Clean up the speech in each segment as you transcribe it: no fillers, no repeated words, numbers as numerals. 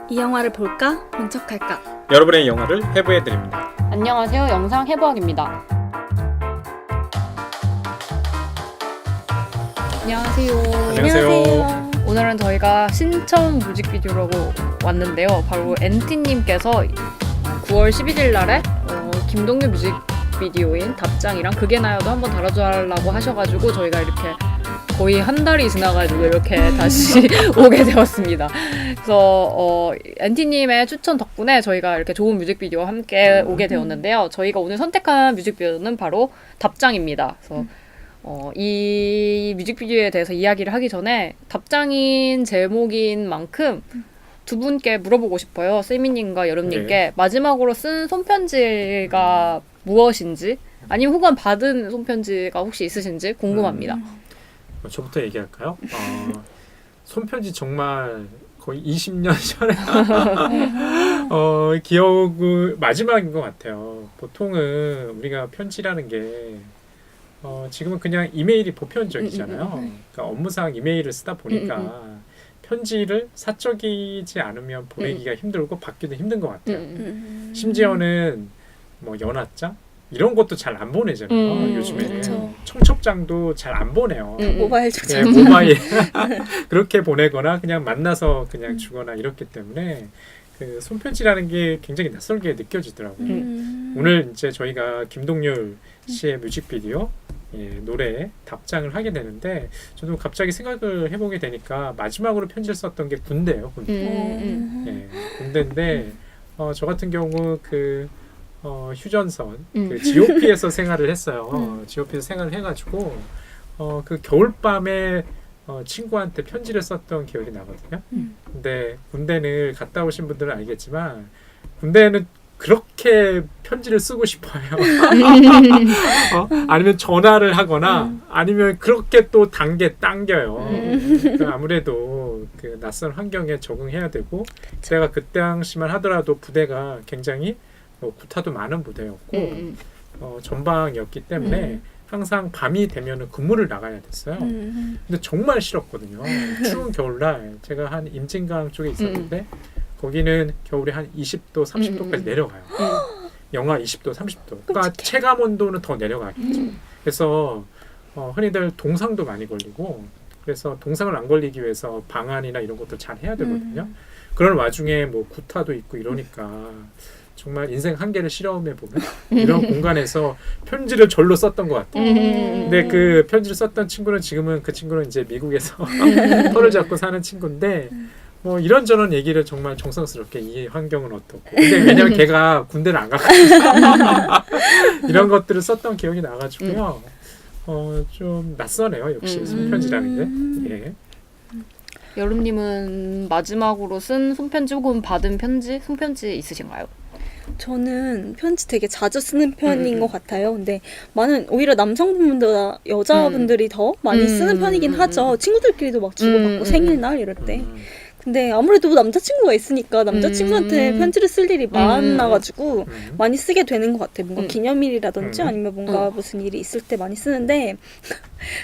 이 영화를 볼까? 본 척할까? 여러분의 영화를 해부해드립니다. 안녕하세요. 영상 해부학입니다. 안녕하세요. 안녕하세요. 오늘은 저희가 신청 뮤직비디오라고 왔는데요. 바로 엔티님께서 9월 11일 날에 김동률 뮤직비디오인 답장이랑 그게 나요도 한번 달아주려고 하셔가지고 저희가 이렇게 거의 한 달이 지나가지고 이렇게 다시 오게 되었습니다. 그래서 엔티님의 추천 덕분에 저희가 이렇게 좋은 뮤직비디오와 함께 오게 되었는데요. 저희가 오늘 선택한 뮤직비디오는 바로 답장입니다. 그래서 이 뮤직비디오에 대해서 이야기를 하기 전에 답장인 제목인 만큼 두 분께 물어보고 싶어요. 세미님과 여름님께 네. 마지막으로 쓴 손편지가 무엇인지 아니면 혹은 받은 손편지가 혹시 있으신지 궁금합니다. 저부터 얘기할까요? 손편지 정말 거의 20년 전에 기억은 마지막인 것 같아요. 보통은 우리가 편지라는 게 지금은 그냥 이메일이 보편적이잖아요. 그러니까 업무상 이메일을 쓰다 보니까 편지를 사적이지 않으면 보내기가 힘들고 받기도 힘든 것 같아요. 심지어는 뭐 연하장 이런 것도 잘 안 보내잖아요. 요즘에는 그쵸. 청첩장도 잘 안 보내요. 모바일 네, 조작. 모바일 그렇게 보내거나 그냥 만나서 그냥 주거나 이렇기 때문에 그 손편지라는 게 굉장히 낯설게 느껴지더라고요. 오늘 이제 저희가 김동률 씨의 뮤직비디오 노래에 답장을 하게 되는데 저도 갑자기 생각을 해보게 되니까 마지막으로 편지를 썼던 게 군대예요. 군대. 군대인데 저 같은 경우 그 휴전선 그 GOP에서 생활을 했어요. GOP에서 생활을 해가지고 그 겨울밤에 친구한테 편지를 썼던 기억이 나거든요. 근데 군대를 갔다 오신 분들은 알겠지만 군대는 그렇게 편지를 쓰고 싶어요. 아니면 전화를 하거나 아니면 그렇게 또 당겨요. 그러니까 아무래도 그 낯선 환경에 적응해야 되고 제가 그때 당시만 하더라도 부대가 굉장히 구타도 많은 부대였고 전방이었기 때문에 항상 밤이 되면 근무를 나가야 됐어요. 근데 정말 싫었거든요. 추운 겨울날 제가 한 임진강 쪽에 있었는데 거기는 겨울에 한 20도, 30도까지 내려가요. 영하 20도, 30도. 그러니까 체감 온도는 더 내려가겠죠. 그래서 흔히들 동상도 많이 걸리고 그래서 동상을 안 걸리기 위해서 방안이나 이런 것도 잘 해야 되거든요. 그런 와중에 뭐 구타도 있고 이러니까 정말 인생 한계를 실험해 보면 이런 공간에서 편지를 절로 썼던 것 같아요. 근데 그 편지를 썼던 친구는 지금은 그 친구는 이제 미국에서 터를 잡고 사는 친구인데 뭐 이런저런 얘기를 정말 정성스럽게 이 환경은 어떻고 근데 왜냐면 걔가 군대를 안 갔거든요. 이런 것들을 썼던 기억이 나가지고요. 좀 낯서네요. 역시 손편지라는 게. 예. 여름님은 마지막으로 쓴 손편지 혹은 받은 편지, 손편지 있으신가요? 저는 편지 되게 자주 쓰는 편인 것 같아요. 근데 오히려 남성분들보다 여자분들이 더 많이 쓰는 편이긴 하죠. 친구들끼리도 막 주고받고 생일날 이럴 때. 근데 아무래도 남자친구가 있으니까 남자친구한테 편지를 쓸 일이 많아가지고 많이 쓰게 되는 것 같아요. 뭔가 기념일이라든지 아니면 뭔가 무슨 일이 있을 때 많이 쓰는데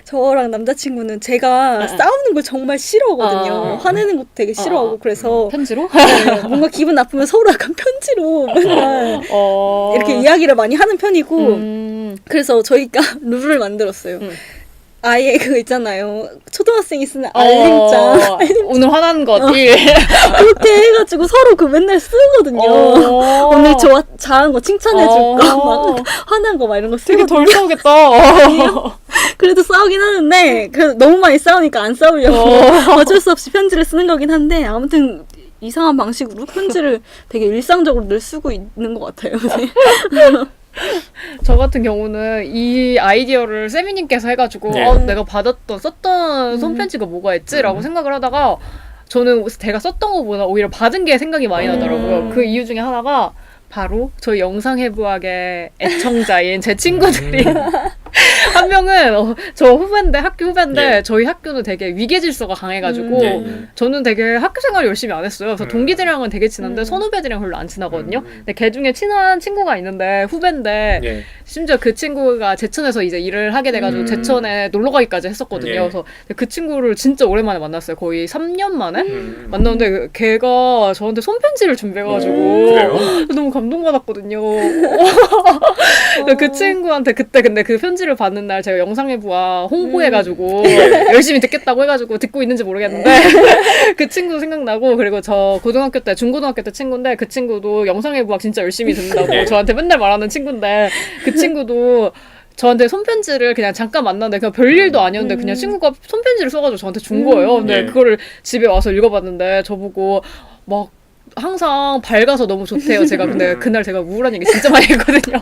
저랑 남자친구는 제가 싸우는 걸 정말 싫어하거든요. 화내는 것도 되게 싫어하고 그래서 편지로? 네, 뭔가 기분 나쁘면 서로 약간 편지로 맨날 이렇게 이야기를 많이 하는 편이고 그래서 저희가 룰을 만들었어요. 아예 그거 있잖아요. 초등학생이 쓰는 알림장. 오늘 화난 것 1. 그렇게 해가지고 서로 그 맨날 쓰거든요. 오늘 잘한 거 칭찬해줄까? 막 화난 거 막 이런 거 되게 쓰거든요. 덜 싸우겠다. 그래도 싸우긴 하는데 그래도 너무 많이 싸우니까 안 싸우려고 어쩔 수 없이 편지를 쓰는 거긴 한데 아무튼 이상한 방식으로 편지를 되게 일상적으로 늘 쓰고 있는 것 같아요. 저 같은 경우는 이 아이디어를 세미님께서 해가지고 내가 썼던 손편지가 뭐가 있지? 라고 생각을 하다가 저는 제가 썼던 것보다 오히려 받은 게 생각이 많이 나더라고요. 그 이유 중에 하나가 바로 저희 영상 해부학의 애청자인 제 친구들이 한 명은 저 후배인데 학교 후배인데 저희 학교는 되게 위계 질서가 강해가지고 저는 되게 학교 생활 열심히 안 했어요. 그래서 동기들이랑은 되게 친한데 선후배들이랑 별로 안 친하거든요. 근데 걔 중에 친한 친구가 있는데 후배인데 심지어 그 친구가 제천에서 이제 일을 하게 돼가지고 제천에 놀러 가기까지 했었거든요. 예. 그래서 그 친구를 진짜 오랜만에 만났어요. 거의 3년 만에 만났는데 걔가 저한테 손편지를 준비해가지고 그래요? 너무 감동받았거든요. 그 친구한테 그때 근데 그 편지를 받는 날 제가 영상예부와 홍보해가지고 열심히 듣겠다고 해가지고 듣고 있는지 모르겠는데 그 친구 생각나고 그리고 저 고등학교 때 중고등학교 때 친구인데 그 친구도 영상예부학 진짜 열심히 듣는다고 저한테 맨날 말하는 친구인데 그 친구도 저한테 손편지를 그냥 잠깐 만났는데 그냥 별일도 아니었는데 그냥 친구가 손편지를 써가지고 저한테 준 거예요. 근데 그거를 집에 와서 읽어봤는데 저보고 막 항상 밝아서 너무 좋대요. 제가 근데 그날 제가 우울한 얘기 진짜 많이 했거든요.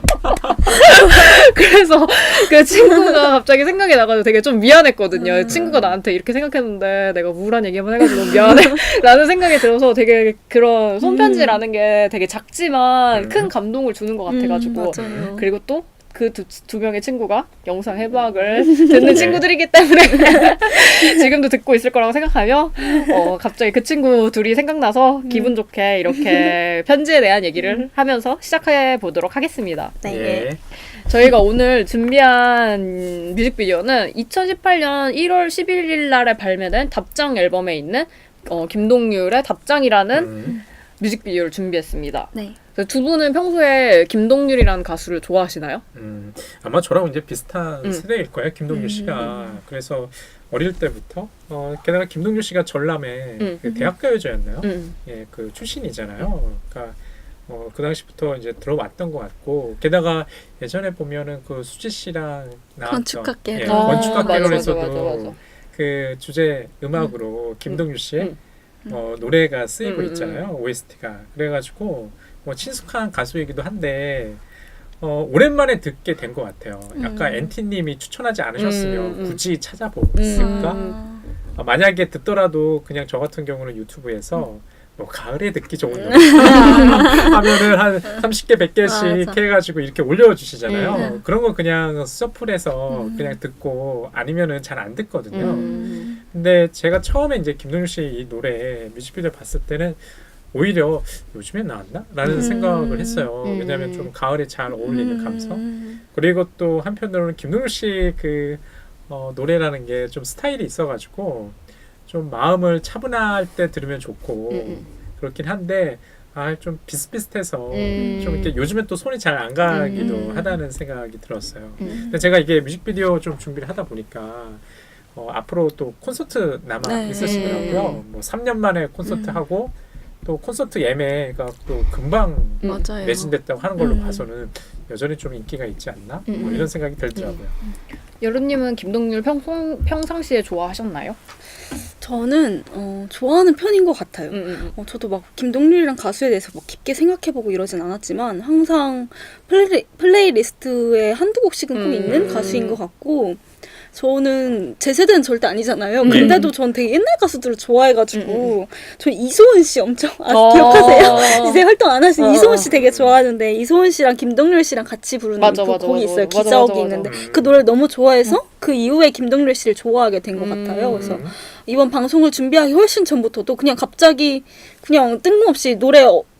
그래서 그 친구가 갑자기 생각이 나가지고 되게 좀 미안했거든요. 친구가 나한테 이렇게 생각했는데 내가 우울한 얘기만 해가지고 너무 미안해 라는 생각이 들어서 되게 그런 손편지라는 게 되게 작지만 큰 감동을 주는 것 같아가지고 맞아요. 그리고 또 그 두 명의 친구가 영상 해부학을 듣는 친구들이기 때문에 지금도 듣고 있을 거라고 생각하며 갑자기 그 친구 둘이 생각나서 기분 좋게 이렇게 편지에 대한 얘기를 하면서 시작해 보도록 하겠습니다. 네. 예. 저희가 오늘 준비한 뮤직비디오는 2018년 1월 11일 날에 발매된 답장 앨범에 있는 김동률의 답장이라는 뮤직비디오를 준비했습니다. 네. 두 분은 평소에 김동률이라는 가수를 좋아하시나요? 아마 저랑 이제 비슷한 세대일 거예요. 김동률 씨가. 그래서 어릴 때부터 게다가 김동률 씨가 전람회 그 대학가요제였나요? 예, 그 출신이잖아요. 그러니까 그 당시부터 이제 들어왔던 것 같고 게다가 예전에 보면은 그 수지 씨랑 나왔던 건축학개론. 건축학개론에서도 맞아. 그 주제 음악으로 김동률 씨의 노래가 쓰이고 있잖아요. OST가. 그래가지고 뭐 친숙한 가수이기도 한데 오랜만에 듣게 된 것 같아요. 약간 엔티님이 추천하지 않으셨으면 굳이 찾아보겠을까? 만약에 듣더라도 그냥 저 같은 경우는 유튜브에서 뭐 가을에 듣기 좋은 노래 하면은 한 30개 100개씩 맞아. 해가지고 이렇게 올려주시잖아요. 그런 거 그냥 서플해서 그냥 듣고 아니면은 잘 안 듣거든요. 근데 제가 처음에 이제 김동률 씨 이 노래 뮤직비디오 봤을 때는 오히려 요즘에 나왔나? 라는 생각을 했어요. 왜냐하면 좀 가을에 잘 어울리는 감성. 그리고 또 한편으로는 김동률 씨 그 노래라는 게 좀 스타일이 있어가지고 좀 마음을 차분할 때 들으면 좋고 그렇긴 한데 좀 비슷비슷해서 좀 이렇게 요즘에 또 손이 잘 안 가기도 하다는 생각이 들었어요. 근데 제가 이게 뮤직비디오 좀 준비를 하다 보니까 앞으로 또 콘서트 남아 있으시더라고요. 뭐 3년 만에 콘서트 하고 또 콘서트 예매가 또 금방 맞아요. 매진됐다고 하는 걸로 봐서는 여전히 좀 인기가 있지 않나? 뭐 이런 생각이 들더라고요. 여루님은 김동률 평상시에 좋아하셨나요? 저는 좋아하는 편인 것 같아요. 저도 막 김동률이랑 가수에 대해서 뭐 깊게 생각해보고 이러진 않았지만 항상 플레이리스트에 한두 곡씩은 꼭 있는 가수인 것 같고 저는 제 세대는 절대 아니잖아요. 근데도 전 되게 옛날 가수들을 좋아해가지고 저 이소은 씨 엄청 기억하세요? 이제 활동 안 하신 이소은 씨 되게 좋아하는데 이소은 씨랑 김동률 씨랑 같이 부르는 곡이 있어요. 기적이 있는데 그 노래를 너무 좋아해서 그 이후에 김동률 씨를 좋아하게 된 것 같아요. 그래서 이번 방송을 준비하기 훨씬 전부터도 그냥 갑자기 그냥 뜬금없이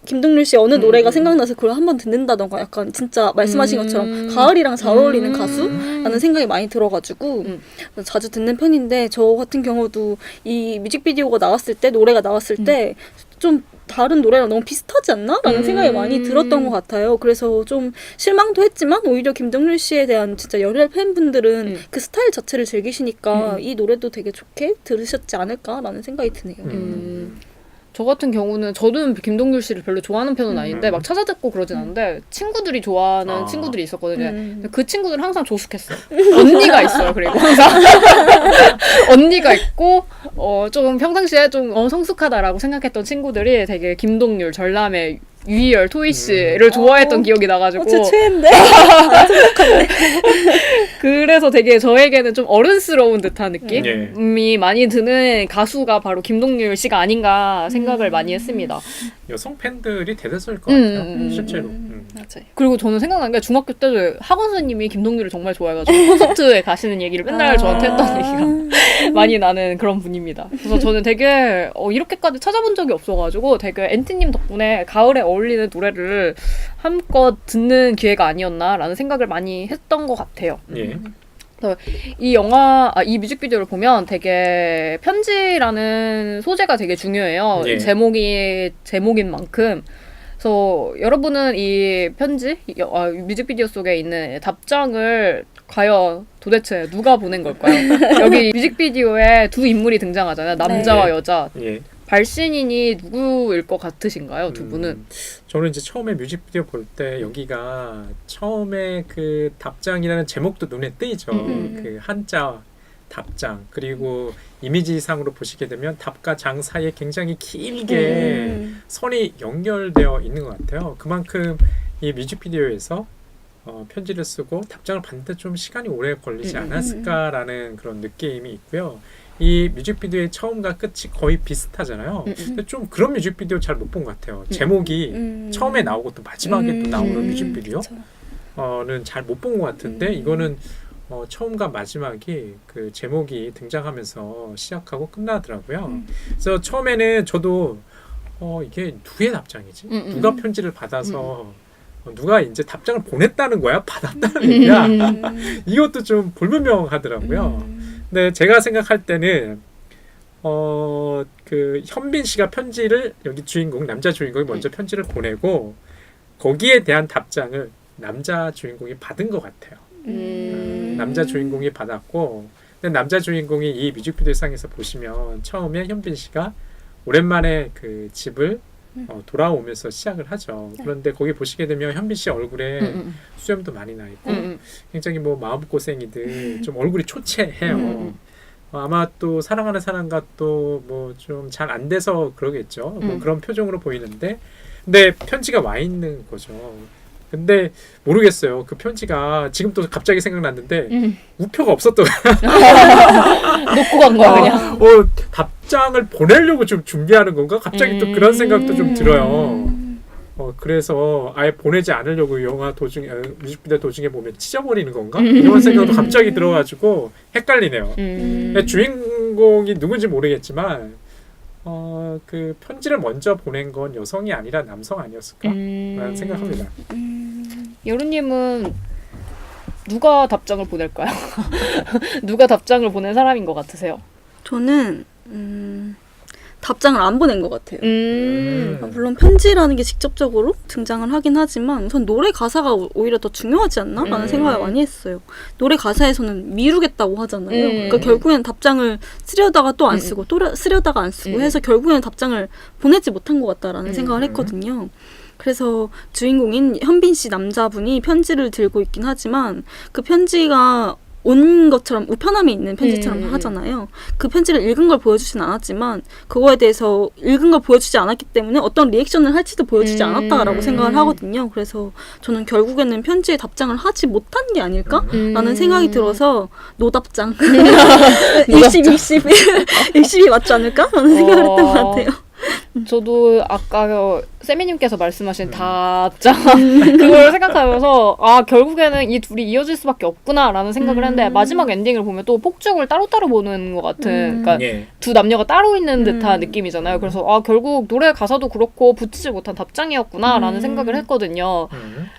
김동률 씨 어느 노래가 생각나서 그걸 한번 듣는다던가 약간 진짜 말씀하신 것처럼 가을이랑 잘 어울리는 가수라는 생각이 많이 들어가지고 자주 듣는 편인데 저 같은 경우도 이 뮤직비디오가 나왔을 때 노래가 나왔을 때 좀 다른 노래랑 너무 비슷하지 않나? 라는 생각이 많이 들었던 것 같아요. 그래서 좀 실망도 했지만 오히려 김동률 씨에 대한 진짜 열혈 팬분들은 그 스타일 자체를 즐기시니까 이 노래도 되게 좋게 들으셨지 않을까라는 생각이 드네요. 저 같은 경우는 저도 김동률 씨를 별로 좋아하는 편은 아닌데 막 찾아 듣고 그러진 않는데 친구들이 좋아하는 친구들이 있었거든요. 근데 그 친구들은 항상 조숙했어요. 언니가 있어요. 그리고 항상 언니가 있고 좀 평상시에 좀 성숙하다라고 생각했던 친구들이 되게 김동률, 전람회, 유희열, 토이 씨를 좋아했던 기억이 나가지고 제 최애인데? 그래서 되게 저에게는 좀 어른스러운 듯한 느낌이 많이 드는 가수가 바로 김동률 씨가 아닌가 생각을 많이 했습니다. 여성 팬들이 대다수일 것 같아요. 실제로. 맞아요. 그리고 저는 생각난 게 중학교 때도 학원 선생님이 김동률을 정말 좋아해가지고 콘서트에 가시는 얘기를 맨날 저한테 했던 얘기가 많이 나는 그런 분입니다. 그래서 저는 되게 이렇게까지 찾아본 적이 없어가지고 되게 엔티님 덕분에 가을에 어울리는 노래를 한껏 듣는 기회가 아니었나라는 생각을 많이 했던 것 같아요. 예. 이 뮤직비디오를 보면 되게 편지라는 소재가 되게 중요해요. 예. 제목인 만큼. 그래서 여러분은 이 편지, 뮤직비디오 속에 있는 답장을 과연 도대체 누가 보낸 걸까요? 여기 뮤직비디오에 두 인물이 등장하잖아요. 남자와 네. 여자. 예. 발신인이 누구일 것 같으신가요? 두 분은? 저는 이제 처음에 뮤직비디오 볼 때 여기가 처음에 그 답장이라는 제목도 눈에 띄죠. 그 한자 답장 그리고 이미지상으로 보시게 되면 답과 장 사이에 굉장히 길게 선이 연결되어 있는 것 같아요. 그만큼 이 뮤직비디오에서 편지를 쓰고 답장을 받는데 좀 시간이 오래 걸리지 않았을까라는 그런 느낌이 있고요. 이 뮤직비디오의 처음과 끝이 거의 비슷하잖아요. 근데 좀 그런 뮤직비디오 잘 못 본 것 같아요. 제목이 처음에 나오고 또 마지막에 또 나오는 뮤직비디오는 잘 못 본 것 같은데 이거는 처음과 마지막이 그 제목이 등장하면서 시작하고 끝나더라고요. 그래서 처음에는 저도 이게 누구의 답장이지? 누가 편지를 받아서 누가 이제 답장을 보냈다는 거야? 받았다는 얘기야? 이것도 좀 불분명하더라고요. 근데 제가 생각할 때는 그 현빈 씨가 편지를 여기 주인공 남자 주인공이 먼저 편지를 보내고 거기에 대한 답장을 남자 주인공이 받은 것 같아요. 남자 주인공이 받았고 근데 남자 주인공이 이 뮤직비디오 상에서 보시면 처음에 현빈 씨가 오랜만에 그 집을 돌아오면서 시작을 하죠. 그런데 거기 보시게 되면 현빈 씨 얼굴에 수염도 많이 나 있고 굉장히 뭐 마음고생이들 좀 얼굴이 초췌해요. 아마 또 사랑하는 사람과 또 뭐 좀 잘 안 돼서 그러겠죠. 뭐 그런 표정으로 보이는데 근데 편지가 와 있는 거죠. 근데 모르겠어요. 그 편지가 지금 또 갑자기 생각났는데 우표가 없었던 놓고 간 거야 그냥. 답장을 보내려고 좀 준비하는 건가? 갑자기 또 그런 생각도 좀 들어요. 그래서 아예 보내지 않으려고 영화 도중에 뮤직비디오 도중에 보면 찢어버리는 건가? 이런 생각도 갑자기 들어가지고 헷갈리네요. 주인공이 누군지 모르겠지만 그 편지를 먼저 보낸 건 여성이 아니라 남성 아니었을까라는 생각합니다. 여루님은 누가 답장을 보낼까요? 누가 답장을 보낸 사람인 것 같으세요? 저는 답장을 안 보낸 것 같아요. 물론 편지라는 게 직접적으로 등장을 하긴 하지만 우선 노래 가사가 오히려 더 중요하지 않나? 라는 생각을 많이 했어요. 노래 가사에서는 미루겠다고 하잖아요. 그러니까 결국에는 답장을 쓰려다가 또 안 쓰고 또 쓰려다가 안 쓰고 해서 결국에는 답장을 보내지 못한 것 같다라는 생각을 했거든요. 그래서 주인공인 현빈 씨 남자분이 편지를 들고 있긴 하지만 그 편지가 온 것처럼 우편함에 있는 편지처럼 하잖아요. 그 편지를 읽은 걸 보여주진 않았지만 그거에 대해서 읽은 걸 보여주지 않았기 때문에 어떤 리액션을 할지도 보여주지 않았다라고 생각을 하거든요. 그래서 저는 결국에는 편지에 답장을 하지 못한 게 아닐까라는 생각이 들어서 노답장 60이 맞지 않을까라는 생각을 했던 것 같아요. 저도 아까 세미님께서 말씀하신 답장 그걸 생각하면서 결국에는 이 둘이 이어질 수밖에 없구나라는 생각을 했는데 마지막 엔딩을 보면 또 폭죽을 따로따로 보는 것 같은 그러니까 두 남녀가 따로 있는 듯한 느낌이잖아요. 그래서 결국 노래 가사도 그렇고 붙이지 못한 답장이었구나라는 생각을 했거든요.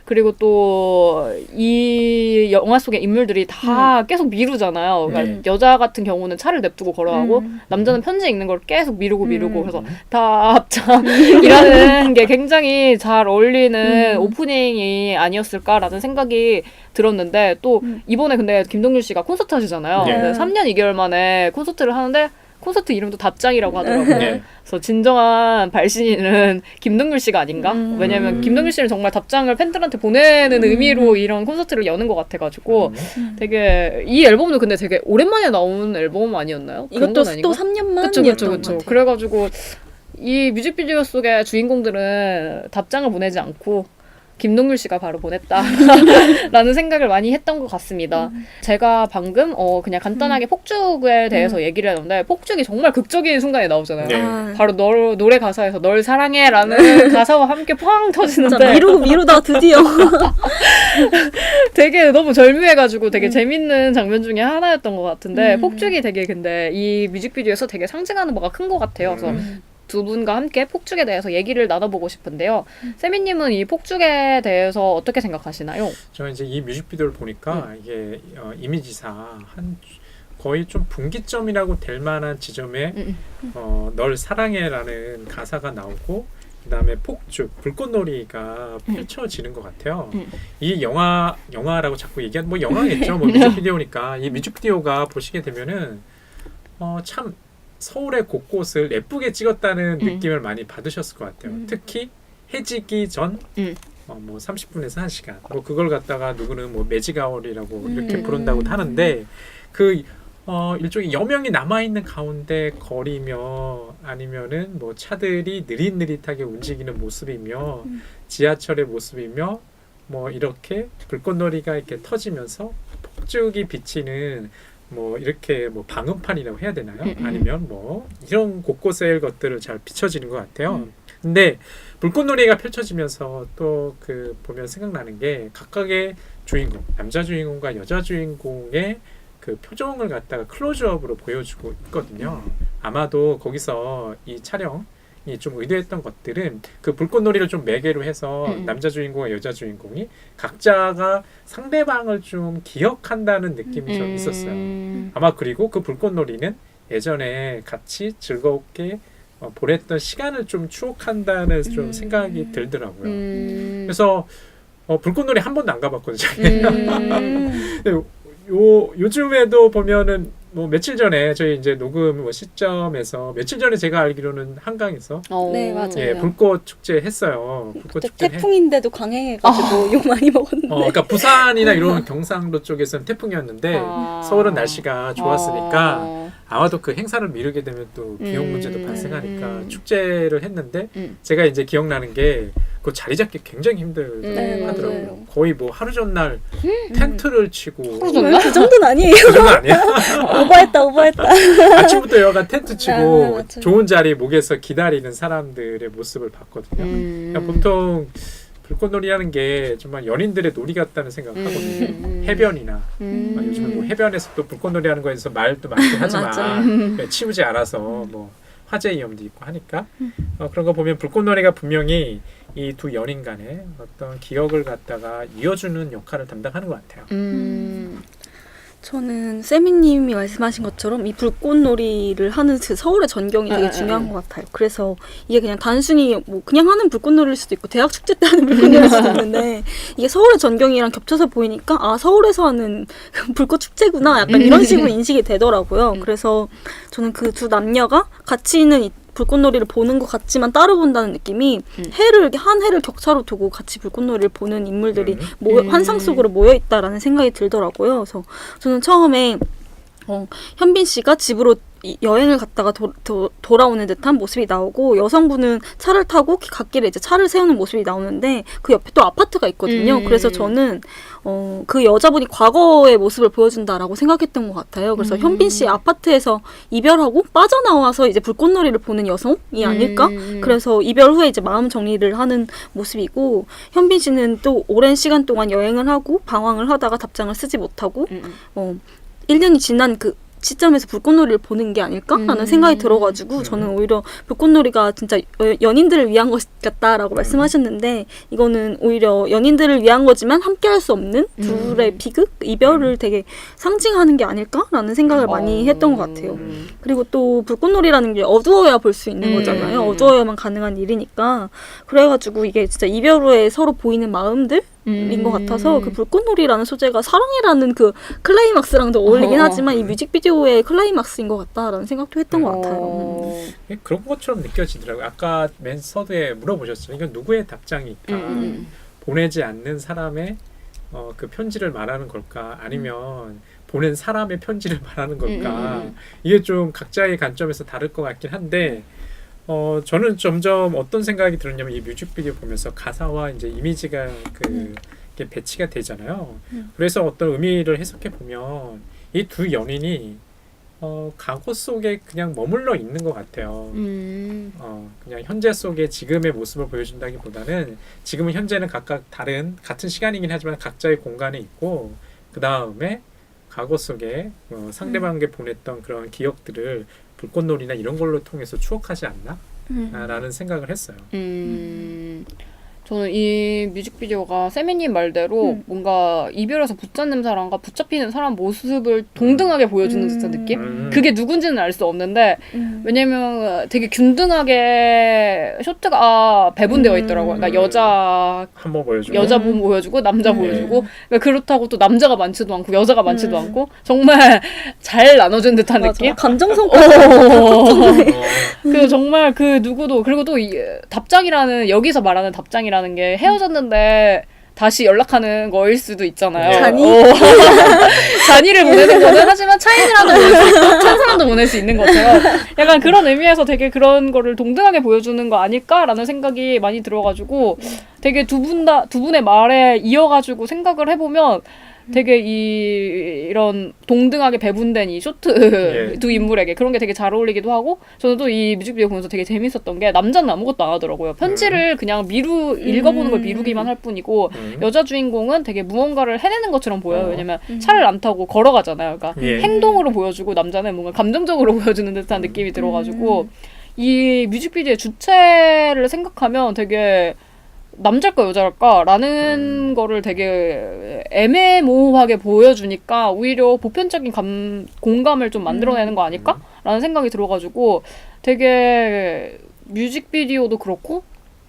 그리고 또 이 영화 속의 인물들이 다 계속 미루잖아요. 그러니까 여자 같은 경우는 차를 냅두고 걸어가고 남자는 편지 읽는 걸 계속 미루고 그래서 답장이라는 게 굉장히 잘 어울리는 오프닝이 아니었을까라는 생각이 들었는데 또 이번에 근데 김동률 씨가 콘서트 하시잖아요. 3년 2개월 만에 콘서트를 하는데 콘서트 이름도 답장이라고 하더라고요. 그래서 진정한 발신인은 김동률 씨가 아닌가? 왜냐면 김동률 씨는 정말 답장을 팬들한테 보내는 의미로 이런 콘서트를 여는 것 같아가지고 되게 이 앨범도 근데 되게 오랜만에 나온 앨범 아니었나요? 이것도 또 3년 만이었던 것 같아요. 그래가지고 이 뮤직비디오 속의 주인공들은 답장을 보내지 않고 김동률 씨가 바로 보냈다라는 생각을 많이 했던 것 같습니다. 제가 방금 그냥 간단하게 폭죽에 대해서 얘기를 했는데 폭죽이 정말 극적인 순간에 나오잖아요. 네. 아, 바로 노래 가사에서 널 사랑해라는 가사와 함께 팡 터지는데 진짜 미루다 드디어 되게 너무 절묘해가지고 되게 재밌는 장면 중에 하나였던 것 같은데 폭죽이 되게 근데 이 뮤직비디오에서 되게 상징하는 바가 큰 것 같아요. 그래서 두 분과 함께 폭죽에 대해서 얘기를 나눠보고 싶은데요. 세미님은 이 폭죽에 대해서 어떻게 생각하시나요? 저는 이제 이 뮤직비디오를 보니까 이게 이미지사 한 거의 좀 분기점이라고 될 만한 지점에 널 사랑해라는 가사가 나오고 그다음에 폭죽, 불꽃놀이가 펼쳐지는 것 같아요. 이 영화라고 자꾸 얘기하는 뭐 영화겠죠. 뭐 뮤직비디오니까 이 뮤직비디오가 보시게 되면은 참 서울의 곳곳을 예쁘게 찍었다는 느낌을 많이 받으셨을 것 같아요. 특히 해지기 전 뭐 30분에서 1시간 뭐 그걸 갖다가 누구는 뭐 매직아워리라고 이렇게 부른다고 하는데 그 일종의 여명이 남아있는 가운데 거리며 아니면은 뭐 차들이 느릿느릿하게 움직이는 모습이며 지하철의 모습이며 뭐 이렇게 불꽃놀이가 이렇게 터지면서 폭죽이 비치는 뭐 이렇게 뭐 방음판이라고 해야 되나요? 아니면 뭐 이런 곳곳의 것들을 잘 비춰지는 것 같아요. 근데 불꽃놀이가 펼쳐지면서 또 그 보면 생각나는 게 각각의 주인공, 남자 주인공과 여자 주인공의 그 표정을 갖다가 클로즈업으로 보여주고 있거든요. 아마도 거기서 이 촬영이 좀 의도했던 것들은 그 불꽃놀이를 좀 매개로 해서 남자 주인공과 여자 주인공이 각자가 상대방을 좀 기억한다는 느낌이 좀 있었어요. 아마 그리고 그 불꽃놀이는 예전에 같이 즐겁게 보냈던 시간을 좀 추억한다는 좀 생각이 들더라고요. 그래서 불꽃놀이 한 번도 안 가봤거든요. 근데 요즘에도 보면은 뭐 며칠 전에 저희 이제 녹음 시점에서 며칠 전에 제가 알기로는 한강에서 네, 맞아요. 예, 불꽃 축제 했어요. 불꽃 그때 축제 태풍인데도 강행해가지고 욕 많이 먹었는데. 그러니까 부산이나 이런 경상도 쪽에서는 태풍이었는데 서울은 날씨가 좋았으니까 아마도 그 행사를 미루게 되면 또 비용 문제도 발생하니까 축제를 했는데 제가 이제 기억나는 게 그 자리 잡기 굉장히 힘들하더라고요. 맞아요. 거의 뭐 하루 전날 텐트를 치고 하루 전날? 그 정도는 아니에요. 그 정도 아니야? 오버했다. 아침부터 여간 텐트 치고 맞아요. 좋은 자리 목에서 기다리는 사람들의 모습을 봤거든요. 그러니까 보통 불꽃놀이 하는 게 정말 연인들의 놀이 같다는 생각을 하거든요. 해변이나 요즘은 뭐 해변에서 또 불꽃놀이 하는 거에서 말도 많긴 하지만 치우지 않아서 뭐 화재 위험도 있고 하니까 그런 거 보면 불꽃놀이가 분명히 이 두 연인 간의 어떤 기억을 갖다가 이어주는 역할을 담당하는 것 같아요. 저는 세미님이 말씀하신 것처럼 이 불꽃놀이를 하는 그 서울의 전경이 되게 중요한 것 같아요. 그래서 이게 그냥 단순히 뭐 그냥 하는 불꽃놀이일 수도 있고 대학 축제 때 하는 불꽃놀이일 수도 있는데 이게 서울의 전경이랑 겹쳐서 보이니까 아 서울에서 하는 불꽃 축제구나 약간 이런 식으로 인식이 되더라고요. 그래서 저는 그 두 남녀가 같이 있는 이 불꽃놀이를 보는 것 같지만 따로 본다는 느낌이 한 해를 격차로 두고 같이 불꽃놀이를 보는 인물들이 환상 속으로 모여 있다라는 생각이 들더라고요. 그래서 저는 처음에 현빈 씨가 집으로 여행을 갔다가 돌아오는 듯한 모습이 나오고 여성분은 차를 타고 갓길에 이제 차를 세우는 모습이 나오는데 그 옆에 또 아파트가 있거든요. 그래서 저는 그 여자분이 과거의 모습을 보여준다라고 생각했던 것 같아요. 그래서 현빈 씨 아파트에서 이별하고 빠져나와서 이제 불꽃놀이를 보는 여성이 아닐까? 그래서 이별 후에 이제 마음 정리를 하는 모습이고 현빈 씨는 또 오랜 시간 동안 여행을 하고 방황을 하다가 답장을 쓰지 못하고 1년이 지난 그 시점에서 불꽃놀이를 보는 게 아닐까라는 생각이 들어가지고 저는 오히려 불꽃놀이가 진짜 연인들을 위한 것 같다라고 말씀하셨는데 이거는 오히려 연인들을 위한 거지만 함께할 수 없는 둘의 비극, 이별을 되게 상징하는 게 아닐까라는 생각을 많이 했던 것 같아요. 그리고 또 불꽃놀이라는 게 어두워야 볼 수 있는 거잖아요. 어두워야만 가능한 일이니까 그래가지고 이게 진짜 이별 후에 서로 보이는 마음들 인 것 같아서 그 불꽃놀이라는 소재가 사랑이라는 그 클라이막스랑도 어울리긴 하지만 이 뮤직비디오의 클라이막스인 것 같다라는 생각도 했던 것 같아요. 그런 것처럼 느껴지더라고요. 아까 맨 서두에 물어보셨죠. 이건 누구의 답장일까? 보내지 않는 사람의 그 편지를 말하는 걸까? 아니면 보낸 사람의 편지를 말하는 걸까? 이게 좀 각자의 관점에서 다를 것 같긴 한데 저는 점점 어떤 생각이 들었냐면 이 뮤직비디오 보면서 가사와 이제 이미지가 이게 배치가 되잖아요. 그래서 어떤 의미를 해석해 보면 이 두 연인이 과거 속에 그냥 머물러 있는 것 같아요. 그냥 현재 속에 지금의 모습을 보여준다기보다는 지금은 현재는 각각 같은 시간이긴 하지만 각자의 공간에 있고 그 다음에 과거 속에 상대방에게 보냈던 그런 기억들을 불꽃놀이나 이런 걸로 통해서 추억하지 않나? 라는 생각을 했어요. 저는 이 뮤직비디오가 세미님 말대로 뭔가 이별에서 붙잡는 사람과 붙잡히는 사람 모습을 동등하게 보여주는 듯한 느낌? 그게 누군지는 알 수 없는데 왜냐면 되게 균등하게 쇼트가 배분되어 있더라고요. 그러니까 여자 보여주고 남자 보여주고 그러니까 그렇다고 또 남자가 많지도 않고 여자가 많지도 않고 정말 잘 나눠준 듯한 느낌? 감정선과 그 정말 그 누구도 그리고 또 답장이라는 여기서 말하는 답장이라는 게 헤어졌는데 다시 연락하는 거일 수도 있잖아요. 잔이를 보내는 거는 하지만 차인이라도 보낼 수 있고 찬사랑도 보낼 수 있는 것처럼 약간 그런 의미에서 되게 그런 거를 동등하게 보여주는 거 아닐까라는 생각이 많이 들어가지고 되게 두 분의 말에 이어가지고 생각을 해보면 되게 이런 동등하게 배분된 이 쇼트 두 인물에게 그런 게 되게 잘 어울리기도 하고 저는 또 이 뮤직비디오 보면서 되게 재밌었던 게 남자는 아무것도 안 하더라고요. 편지를 그냥 읽어보는 걸 미루기만 할 뿐이고 여자 주인공은 되게 무언가를 해내는 것처럼 보여요. 왜냐면 차를 안 타고 걸어가잖아요. 그러니까 행동으로 보여주고 남자는 뭔가 감정적으로 보여주는 듯한 느낌이 들어가지고 이 뮤직비디오의 주체를 생각하면 되게 남자일까 여자일까? 라는 거를 되게 애매모호하게 보여주니까 오히려 보편적인 공감을 좀 만들어내는 거 아닐까? 라는 생각이 들어가지고 되게 뮤직비디오도 그렇고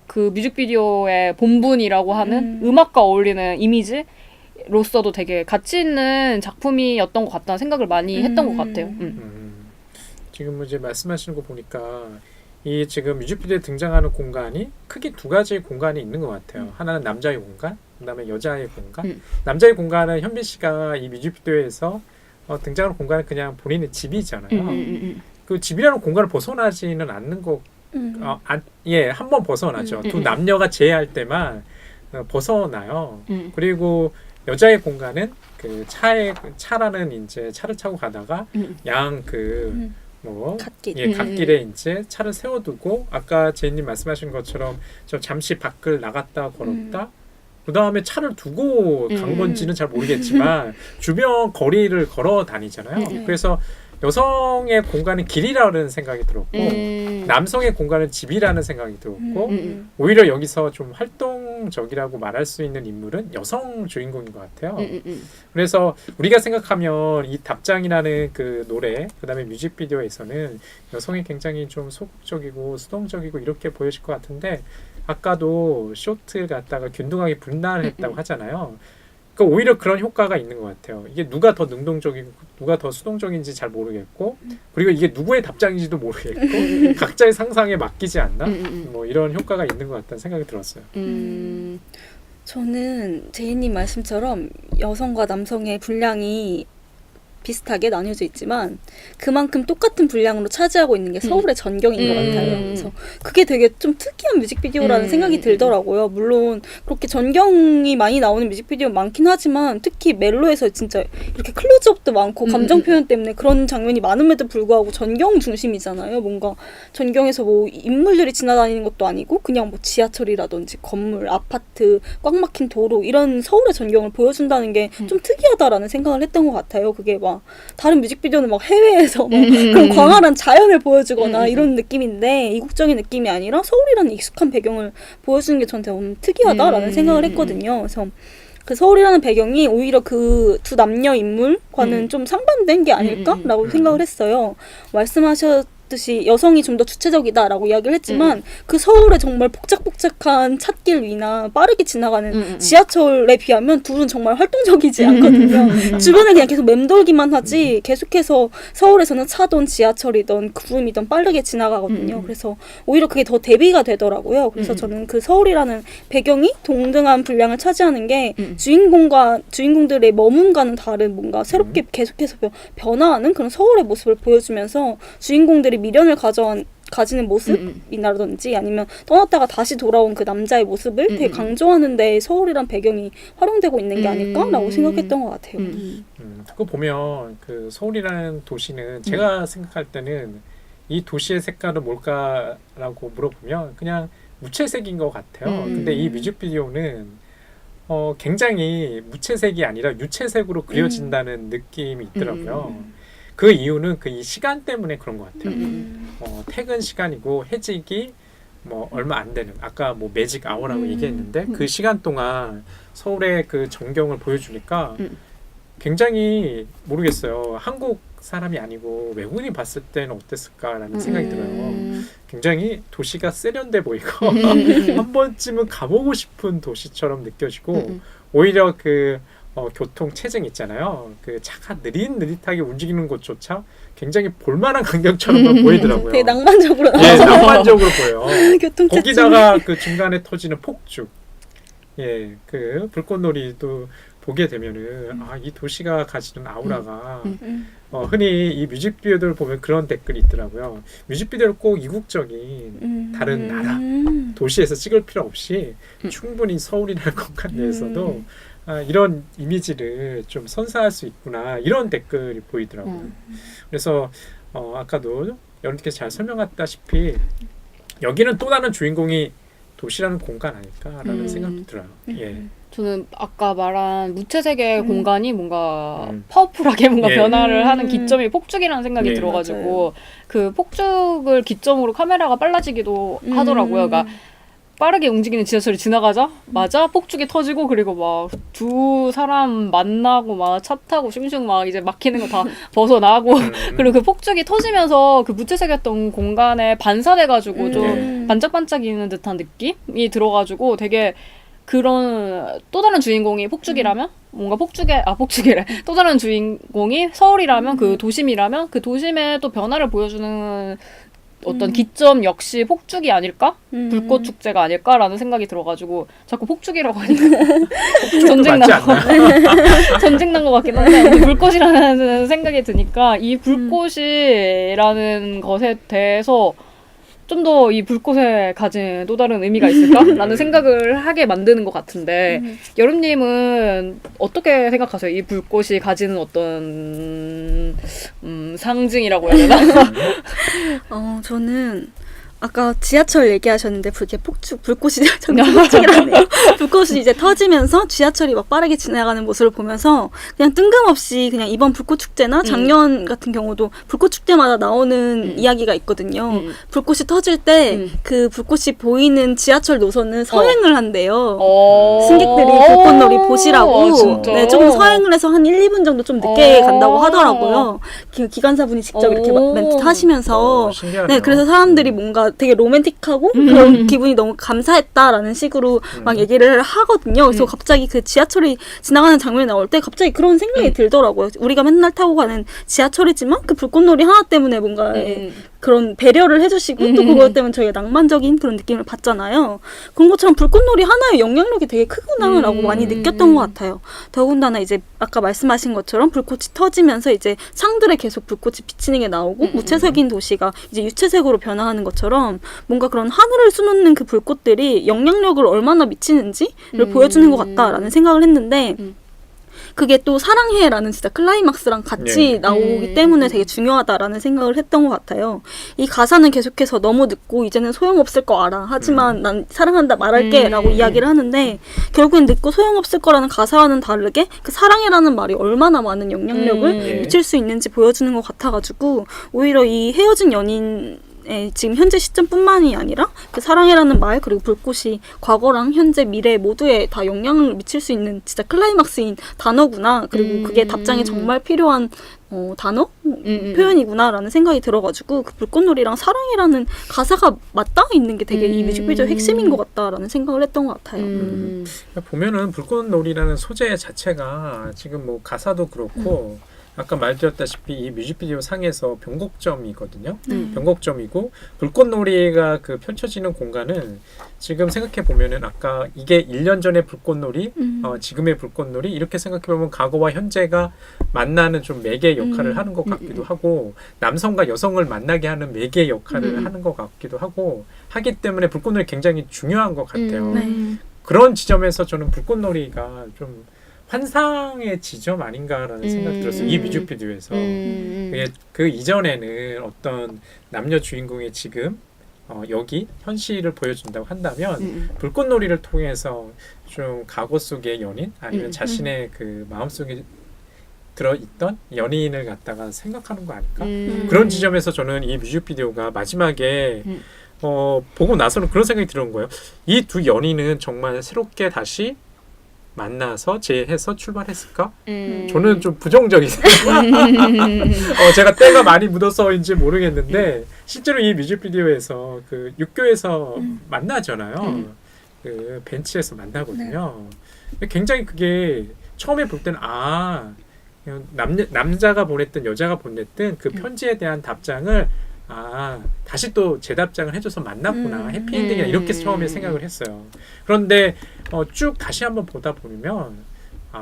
그 뮤직비디오의 본분이라고 하는 음악과 어울리는 이미지로서도 되게 가치 있는 작품이었던 것 같다는 생각을 많이 했던 것 같아요. 지금 이제 말씀하시는 거 보니까 이 지금 뮤직비디오에 등장하는 공간이 크게 두 가지의 공간이 있는 것 같아요. 하나는 남자의 공간, 그다음에 여자의 공간. 남자의 공간은 현빈 씨가 이 뮤직비디오에서 등장하는 공간은 그냥 본인의 집이잖아요. 그 집이라는 공간을 벗어나지는 않는 거, 한 번 벗어나죠. 두 남녀가 재회할 때만 벗어나요. 그리고 여자의 공간은 그 차라는 이제 차를 타고 가다가 갓길에 이제 차를 세워두고 아까 제이님 말씀하신 것처럼 좀 잠시 밖을 나갔다 걸었다 그 다음에 차를 두고 간 건지는 잘 모르겠지만 주변 거리를 걸어 다니잖아요. 그래서 여성의 공간은 길이라는 생각이 들었고 남성의 공간은 집이라는 생각이 들었고 오히려 여기서 좀 활동적이라고 말할 수 있는 인물은 여성 주인공인 것 같아요. 그래서 우리가 생각하면 이 답장이라는 그 노래 그다음에 뮤직비디오에서는 여성이 굉장히 좀 소극적이고 수동적이고 이렇게 보여질 것 같은데 아까도 쇼트 갖다가 균등하게 분할을 했다고 하잖아요. 그러니까 오히려 그런 효과가 있는 것 같아요. 이게 누가 더 능동적이고 누가 더 수동적인지 잘 모르겠고 그리고 이게 누구의 답장인지도 모르겠고 각자의 상상에 맡기지 않나? 뭐 이런 효과가 있는 것 같다는 생각이 들었어요. 저는 제이님 말씀처럼 여성과 남성의 분량이 비슷하게 나뉘어져 있지만 그만큼 똑같은 분량으로 차지하고 있는 게 서울의 전경인 것 같아요. 그래서 그게 되게 좀 특이한 뮤직비디오라는 생각이 들더라고요. 물론 그렇게 전경이 많이 나오는 뮤직비디오 많긴 하지만 특히 멜로에서 진짜 이렇게 클로즈업도 많고 감정 표현 때문에 그런 장면이 많음에도 불구하고 전경 중심이잖아요. 뭔가 전경에서 뭐 인물들이 지나다니는 것도 아니고 그냥 뭐 지하철이라든지 건물, 아파트, 꽉 막힌 도로 이런 서울의 전경을 보여준다는 게 좀 특이하다라는 생각을 했던 것 같아요. 그게 막 다른 뮤직비디오는 막 해외에서 막 그런 광활한 자연을 보여주거나 이런 느낌인데 이국적인 느낌이 아니라 서울이라는 익숙한 배경을 보여주는 게 저한테 너무 특이하다라는 생각을 했거든요. 그래서 그 서울이라는 배경이 오히려 그 두 남녀 인물과는 좀 상반된 게 아닐까라고 생각을 했어요. 말씀하셨듯이 여성이 좀 더 주체적이다라고 이야기를 했지만 그 서울의 정말 복작복작한 찻길 위나 빠르게 지나가는 지하철에 비하면 둘은 정말 활동적이지 않거든요. 주변에 그냥 계속 맴돌기만 하지 계속해서 서울에서는 차든 지하철이든 구름이든 빠르게 지나가거든요. 그래서 오히려 그게 더 대비가 되더라고요. 그래서 저는 그 서울이라는 배경이 동등한 분량을 차지하는 게 주인공들의 머문과는 다른 뭔가 새롭게 계속해서 변화하는 그런 서울의 모습을 보여주면서 주인공들이 미련을 가지는 모습이라든지 아니면 떠났다가 다시 돌아온 그 남자의 모습을 되게 강조하는데 서울이란 배경이 활용되고 있는 게 아닐까라고 생각했던 것 같아요. 그거 보면 그 서울이라는 도시는 제가 생각할 때는 이 도시의 색깔은 뭘까라고 물어보면 그냥 무채색인 것 같아요. 근데 이 뮤직비디오는 굉장히 무채색이 아니라 유채색으로 그려진다는 느낌이 있더라고요. 그 이유는 그 이 시간 때문에 그런 것 같아요. 퇴근 시간이고 해직이 뭐 얼마 안 되는 아까 뭐 매직 아워라고 얘기했는데 그 시간 동안 서울의 그 전경을 보여주니까 굉장히 모르겠어요. 한국 사람이 아니고 외국인이 봤을 때는 어땠을까라는 생각이 들어요. 굉장히 도시가 세련돼 보이고 한 번쯤은 가보고 싶은 도시처럼 느껴지고 오히려 그 교통 체증 있잖아요. 그 차가 느릿느릿하게 움직이는 곳조차 굉장히 볼만한 광경처럼만 보이더라고요. 되게 낭만적으로 예, 나와서 낭만적으로 보여. 교통체증. 거기다가 그 중간에 터지는 폭죽, 예, 그 불꽃놀이도 보게 되면은 이 도시가 가지는 아우라가 흔히 이 뮤직비디오들 보면 그런 댓글이 있더라고요. 뮤직비디오를 꼭 이국적인 다른 나라 도시에서 찍을 필요 없이 충분히 서울이라는 공간 내에서도 이런 이미지를 좀 선사할 수 있구나 이런 댓글이 보이더라고요. 그래서 아까도 여러분께서 잘 설명했다시피 여기는 또 다른 주인공이 도시라는 공간 아닐까라는 생각도 들어요. 예. 저는 아까 말한 무채색의 공간이 뭔가 파워풀하게 뭔가 변화를 하는 기점이 폭죽이라는 생각이 네, 들어가지고 맞아요. 그 폭죽을 기점으로 카메라가 빨라지기도 하더라고요. 그러니까 빠르게 움직이는 지하철이 지나가자마자 폭죽이 터지고 그리고 막 두 사람 만나고 막 차 타고 슝슝 막 이제 막히는 거 다 벗어나고 그리고 그 폭죽이 터지면서 그 무채색이었던 공간에 반사돼가지고 좀 반짝반짝이는 듯한 느낌이 들어가지고 되게 그런 또 다른 주인공이 폭죽이라면 뭔가 폭죽이래 또 다른 주인공이 서울이라면 그 도심이라면 그 도심에 또 변화를 보여주는 어떤 기점 역시 폭죽이 아닐까? 불꽃 축제가 아닐까라는 생각이 들어가지고 자꾸 폭죽이라고 하니까 전쟁 맞지 난 거 전쟁 난 것 같긴 한데 불꽃이라는 생각이 드니까 이 불꽃이라는 것에 대해서 좀 더 이 불꽃에 가진 또 다른 의미가 있을까라는 생각을 하게 만드는 것 같은데 여름님은 어떻게 생각하세요? 이 불꽃이 가지는 어떤 상징이라고 해야 되나? 저는 아까 지하철 얘기하셨는데 그게 불꽃이 폭죽이라네요. 불꽃이 이제 터지면서 지하철이 막 빠르게 지나가는 모습을 보면서 그냥 뜬금없이 그냥 이번 불꽃 축제나 작년 같은 경우도 불꽃 축제마다 나오는 이야기가 있거든요. 불꽃이 터질 때 그 불꽃이 보이는 지하철 노선은 서행을 한대요. 승객들이 불꽃놀이 보시라고 네, 조금 서행을 해서 한 1, 2분 정도 좀 늦게 간다고 하더라고요. 기관사분이 직접 이렇게 멘트 하시면서 신기하네요. 네, 그래서 사람들이 뭔가 되게 로맨틱하고 그런 기분이 너무 감사했다라는 식으로 막 얘기를 하거든요. 그래서 갑자기 그 지하철이 지나가는 장면이 나올 때 갑자기 그런 생각이 들더라고요. 우리가 맨날 타고 가는 지하철이지만 그 불꽃놀이 하나 때문에 뭔가 그런 배려를 해주시고 또 그것 때문에 저희가 낭만적인 그런 느낌을 받잖아요. 그런 것처럼 불꽃놀이 하나의 영향력이 되게 크구나라고 많이 느꼈던 것 같아요. 더군다나 이제 아까 말씀하신 것처럼 불꽃이 터지면서 이제 창들에 계속 불꽃이 비치는 게 나오고 무채색인 도시가 이제 유채색으로 변화하는 것처럼 뭔가 그런 하늘을 수놓는 그 불꽃들이 영향력을 얼마나 미치는지를 보여주는 것 같다라는 생각을 했는데 그게 또 사랑해라는 진짜 클라이막스랑 같이 나오기 때문에 되게 중요하다라는 생각을 했던 것 같아요. 이 가사는 계속해서 너무 늦고 이제는 소용없을 거 알아. 하지만 난 사랑한다 말할게 라고 이야기를 하는데 결국엔 늦고 소용없을 거라는 가사와는 다르게 그 사랑해라는 말이 얼마나 많은 영향력을 미칠 수 있는지 보여주는 것 같아가지고 오히려 이 헤어진 연인 지금 현재 시점뿐만이 아니라 그 사랑해라는 말 그리고 불꽃이 과거랑 현재 미래 모두에 다 영향을 미칠 수 있는 진짜 클라이막스인 단어구나 그리고 그게 답장에 정말 필요한 단어? 표현이구나라는 생각이 들어가지고 그 불꽃놀이랑 사랑이라는 가사가 맞닿아 있는 게 되게 이 뮤직비디오의 핵심인 것 같다라는 생각을 했던 것 같아요. 보면은 불꽃놀이라는 소재 자체가 지금 뭐 가사도 그렇고 아까 말드렸다시피 이 뮤직비디오 상에서 변곡점이거든요. 변곡점이고 불꽃놀이가 그 펼쳐지는 공간은 지금 생각해 보면은 아까 이게 1년 전의 불꽃놀이, 지금의 불꽃놀이 이렇게 생각해 보면 과거와 현재가 만나는 좀 매개 역할을 하는 것 같기도 하고 남성과 여성을 만나게 하는 매개 역할을 하는 것 같기도 하고 하기 때문에 불꽃놀이 굉장히 중요한 것 같아요. 네. 그런 지점에서 저는 불꽃놀이가 좀 환상의 지점 아닌가라는 생각이 들었어요. 이 뮤직비디오에서. 그 이전에는 어떤 남녀 주인공이 지금 여기 현실을 보여준다고 한다면 불꽃놀이를 통해서 좀 과거 속의 연인 아니면 자신의 그 마음속에 들어있던 연인을 갖다가 생각하는 거 아닐까? 그런 지점에서 저는 이 뮤직비디오가 마지막에 보고 나서는 그런 생각이 들은 거예요. 이 두 연인은 정말 새롭게 다시 만나서 재해서 출발했을까? 저는 좀 부정적이세요. 제가 때가 많이 묻어서인지 모르겠는데 실제로 이 뮤직비디오에서 그 육교에서 만나잖아요. 그 벤치에서 만나거든요. 굉장히 그게 처음에 볼 때는 남자가 보냈든 여자가 보냈든 그 편지에 대한 답장을 다시 또 재답장을 해줘서 만났구나 해피엔딩이야 이렇게 처음에 생각을 했어요. 그런데 쭉 다시 한번 보다 보면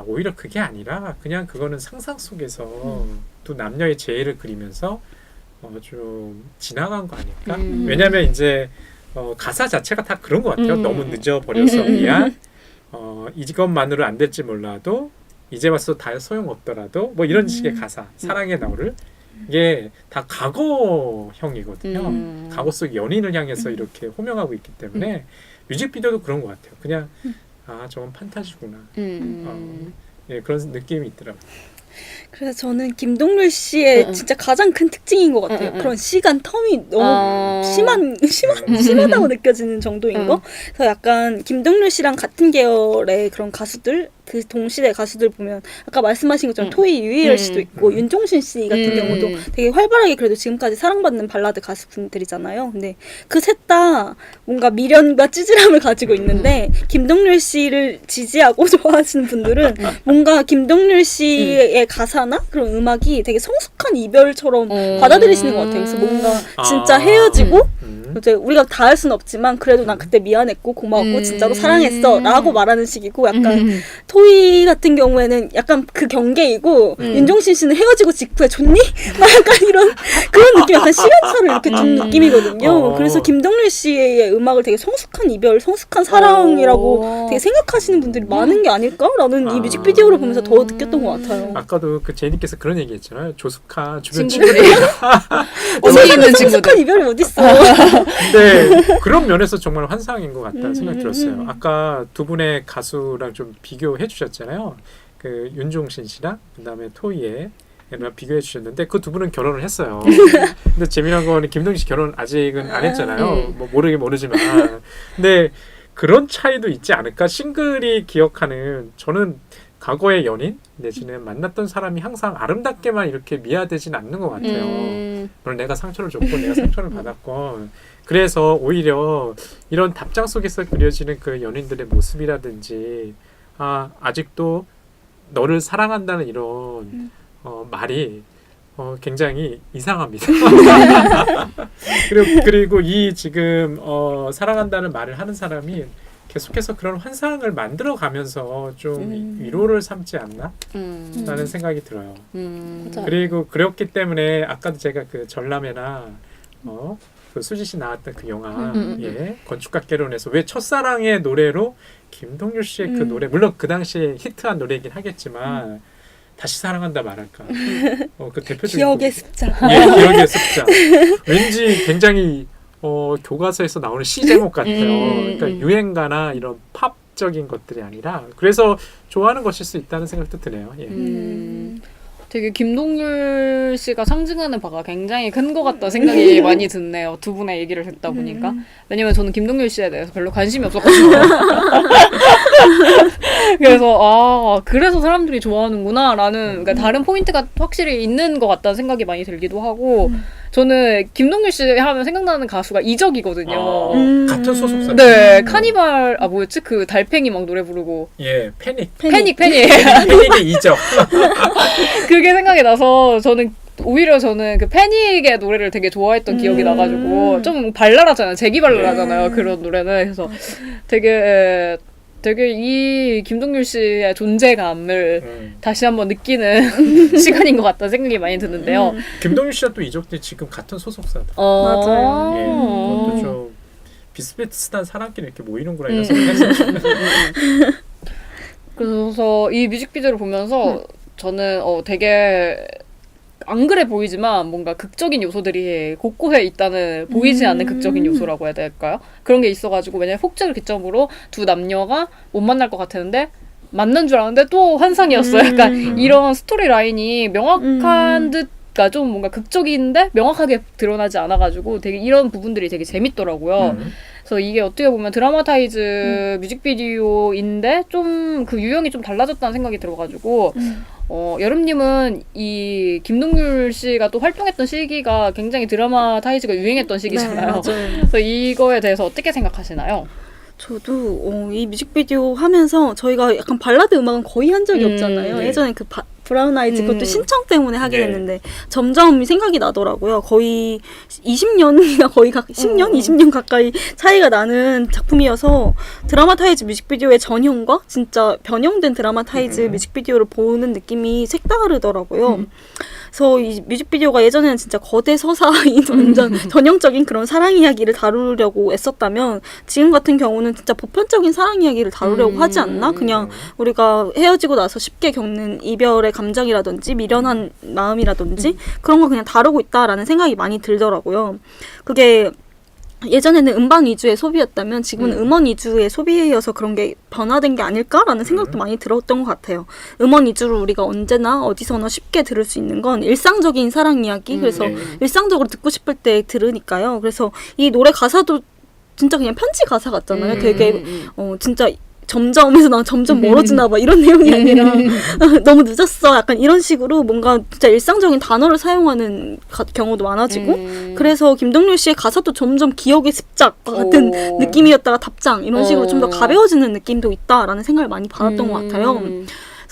오히려 그게 아니라 그냥 그거는 상상 속에서 두 남녀의 재해를 그리면서 좀 지나간 거 아닐까? 왜냐하면 이제 가사 자체가 다 그런 것 같아요. 너무 늦어버려서 미안. 이것만으로 안 될지 몰라도 이제 와서 다 소용없더라도 뭐 이런 식의 가사 사랑의 나울을 이게 다 과거형이거든요. 과거 속 연인을 향해서 이렇게 호명하고 있기 때문에 뮤직비디오도 그런 것 같아요. 그냥 저건 판타지구나. 그런 느낌이 있더라고요. 그래서 저는 김동률 씨의 진짜 가장 큰 특징인 것 같아요. 그런 시간 텀이 너무 심하다고 느껴지는 정도인 거. 그래서 약간 김동률 씨랑 같은 계열의 그런 가수들, 그 동시대 가수들 보면 아까 말씀하신 것처럼 토이 유희열 씨도 있고 윤종신 씨 같은 경우도 되게 활발하게 그래도 지금까지 사랑받는 발라드 가수분들이잖아요. 근데 그 셋 다 뭔가 미련과 찌질함을 가지고 있는데 김동률 씨를 지지하고 좋아하시는 분들은 뭔가 김동률 씨의 가사나 그런 음악이 되게 성숙한 이별처럼 받아들이시는 것 같아요. 그래서 뭔가 진짜 헤어지고 이제 우리가 다 할 수는 없지만 그래도 난 그때 미안했고 고마웠고 진짜로 사랑했어 라고 말하는 식이고 약간 토이 같은 경우에는 약간 그 경계이고 윤종신 씨는 헤어지고 직후에 좋니? 막 약간 이런 그런 느낌 약간 시간차를 이렇게 준 느낌이거든요. 그래서 김동률 씨의 음악을 되게 성숙한 이별, 성숙한 사랑이라고 되게 생각하시는 분들이 많은 게 아닐까라는 이 뮤직비디오를 보면서 더 느꼈던 것 같아요. 아까도 그 제니께서 그런 얘기했잖아요. 조숙한 주변 친구들이 세상에 성숙한 이별이 어딨어. 네, 그런 면에서 정말 환상인 것 같다는 생각이 들었어요. 아까 두 분의 가수랑 좀 비교해 주셨잖아요. 그 윤종신 씨랑 그다음에 토이의 비교해 주셨는데 그 두 분은 결혼을 했어요. 근데 재미난 거는 김동률 씨 결혼 아직은 안 했잖아요. 뭐 모르긴 모르지만. 근데 그런 차이도 있지 않을까? 싱글이 기억하는 저는 과거의 연인 내지는 만났던 사람이 항상 아름답게만 이렇게 미화되진 않는 것 같아요. 물론 내가 상처를 줬고 내가 상처를 받았고 그래서 오히려 이런 답장 속에서 그려지는 그 연인들의 모습이라든지 아직도 너를 사랑한다는 이런 말이 굉장히 이상합니다. 그리고 이 지금 사랑한다는 말을 하는 사람이 계속해서 그런 환상을 만들어가면서 좀 위로를 삼지 않나? 라는 생각이 들어요. 그리고 그렇기 때문에 아까도 제가 그 전람회나 그 수지 씨 나왔던 그 영화 건축학개론에서 왜 첫사랑의 노래로 김동률 씨의 그 노래 물론 그 당시에 히트한 노래이긴 하겠지만 다시 사랑한다 말할까 그 대표적인 기억의 습작. 기억의 습작. 왠지 굉장히 교과서에서 나오는 시 제목 같아요. 그러니까 유행가나 이런 팝적인 것들이 아니라 그래서 좋아하는 것일 수 있다는 생각도 드네요. 되게 김동률 씨가 상징하는 바가 굉장히 큰 것 같다 생각이 많이 드네요. 두 분의 얘기를 듣다 보니까. 왜냐면 저는 김동률 씨에 대해서 별로 관심이 없었거든요. 그래서 사람들이 좋아하는구나 라는 그러니까 다른 포인트가 확실히 있는 것 같다는 생각이 많이 들기도 하고 저는 김동률 씨 하면 생각나는 가수가 이적이거든요. 같은 소속사. 네, 카니발 뭐였지? 그 달팽이 막 노래 부르고 예, 패닉. 패닉. 패닉의 이적. 그게 생각이 나서 오히려 저는 그 패닉의 노래를 되게 좋아했던 기억이 나가지고 좀 발랄하잖아요. 재기 발랄하잖아요. 그런 노래는. 그래서 되게 이 김동률 씨의 존재감을 다시 한번 느끼는 시간인 것 같다는 생각이 많이 드는데요. 김동률 씨와 또 이적도 지금 같은 소속사다. 맞아요. 예, 그것도 좀 비슷비슷한 사람끼리 이렇게 모이는구나 이런 생각했어요. 그래서 이 뮤직비디오를 보면서 저는 되게 안 그래 보이지만 뭔가 극적인 요소들이 곳곳에 있다는 보이지 않는 극적인 요소라고 해야 될까요? 그런 게 있어가지고 왜냐면 폭죽을 기점으로 두 남녀가 못 만날 것 같았는데 만난 줄 알았는데 또 환상이었어요. 약간 이런 스토리 라인이 명확한 듯 그러니까 좀 뭔가 극적인데 명확하게 드러나지 않아가지고 되게 이런 부분들이 되게 재밌더라고요. 그래서 이게 어떻게 보면 드라마타이즈 뮤직비디오인데 좀 그 유형이 좀 달라졌다는 생각이 들어가지고 여름님은 이 김동률 씨가 또 활동했던 시기가 굉장히 드라마타이즈가 유행했던 시기잖아요. 네, 맞아요. 그래서 이거에 대해서 어떻게 생각하시나요? 저도 이 뮤직비디오 하면서 저희가 약간 발라드 음악은 거의 한 적이 없잖아요. 네. 예전에 그 브라운 아이즈 그것도 신청 때문에 하게 네. 됐는데 점점 생각이 나더라고요. 거의 20년이나 거의 10년, 20년 가까이 차이가 나는 작품이어서 드라마타이즈 뮤직비디오의 전형과 진짜 변형된 드라마타이즈 뮤직비디오를 보는 느낌이 색다르더라고요. 그래서 이 뮤직비디오가 예전에는 진짜 거대 서사인 완전 전형적인 그런 사랑 이야기를 다루려고 애썼다면 지금 같은 경우는 진짜 보편적인 사랑 이야기를 다루려고 하지 않나? 그냥 우리가 헤어지고 나서 쉽게 겪는 이별의 감정이라든지 미련한 마음이라든지 그런 거 그냥 다루고 있다라는 생각이 많이 들더라고요. 그게 예전에는 음반 위주의 소비였다면 지금은 음원 위주의 소비여서 그런 게 변화된 게 아닐까라는 생각도 많이 들었던 것 같아요. 음원 위주로 우리가 언제나 어디서나 쉽게 들을 수 있는 건 일상적인 사랑 이야기. 그래서 일상적으로 듣고 싶을 때 들으니까요. 그래서 이 노래 가사도 진짜 그냥 편지 가사 같잖아요. 되게 진짜 점점에서 난 점점 멀어지나 봐 이런 내용이 아니라 너무 늦었어 약간 이런 식으로 뭔가 진짜 일상적인 단어를 사용하는 경우도 많아지고 그래서 김동률 씨의 가사도 점점 기억의 습작과 같은 느낌이었다가 답장 이런 식으로 좀 더 가벼워지는 느낌도 있다라는 생각을 많이 받았던 것 같아요.